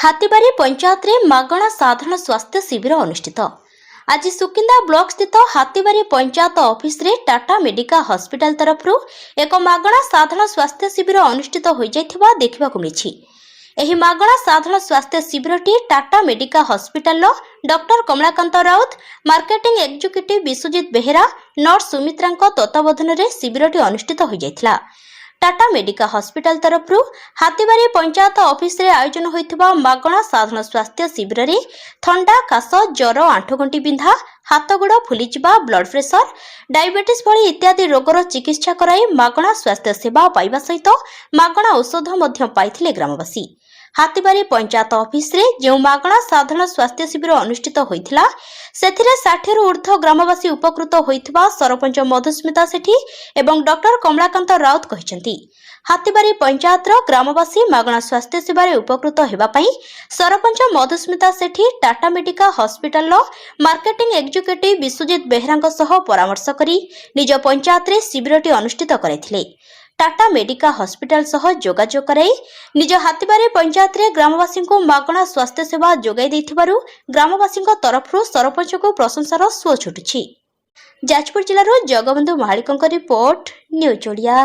हाथीबारी पंचायत रे मागणा साधारण स्वास्थ्य शिविर अनुष्ठित। आज सुकिंदा ब्लॉक स्थित हाथीबारी पंचायत ऑफिस रे टाटा मेडिका हॉस्पिटल तरफ एक मागणा साधारण स्वास्थ्य शिविर अनुष्ठित हो जाइथिबा देखिबाकु मिछि। एही मागणा साधारण स्वास्थ्य शिविरटी Tata Medica hospital doctor Kamalakant Raut, marketing executive Biswajit Behera, nurse Sumitra तत्वावधान रे शिविरटी अनुष्ठित हो जाइथिला। टाटा मेडिका हॉस्पिटल तरफ हाथीबारी पंचायत ऑफिस रे आयोजन होइथिबा मागणा साधारण स्वास्थ्य शिविर रे थंडा, काश, ज्वर, आंठगंटी बिंधा, हाथ गोड़ फुलिजिबा, ब्लड प्रेशर, डायबिटीज भली इत्यादि रोगर चिकित्सा कराई मागणा स्वास्थ्य सेवा पाइबा सहित मागणा औषध मध्य पाइथिले ग्रामवासी। हाथीबारी पंचायत ऑफिस रे जो मागणा साधारण स्वास्थ्य शिविर अनुष्ठित होइथिला सेथिरे 60 रु ऊर्ध्व ग्रामवासी उपकृत होइथिबा सरपंच मधुस्मिता सेठी एवं डॉक्टर कमलाकांत राउत कहिसेंती। हाथीबारी पंचायत ग्रामवासी मागणा स्वास्थ्य सेवा उपकृत हेबा पई sarpanch Madhusmita Sethi Tata Medica hospital marketing executive Biswajit Behera सह परामर्श करी निज पंचायत रे शिविरटी अनुष्ठित करैथिले। टाटा मेडिका हॉस्पिटल सह जोगाजोग कराई निज हाथीबारी पंचायत रे ग्रामवासी को मागणा स्वास्थ्य सेवा जोगाई दैथिबारु ग्रामवासी तरफ सरपंच को प्रशंसार सुଅ छुटुछि। जाजपुर जिल्लार जगबंधु महालिकଙ୍କ रिपोर्ट, न्यूज ओडिया।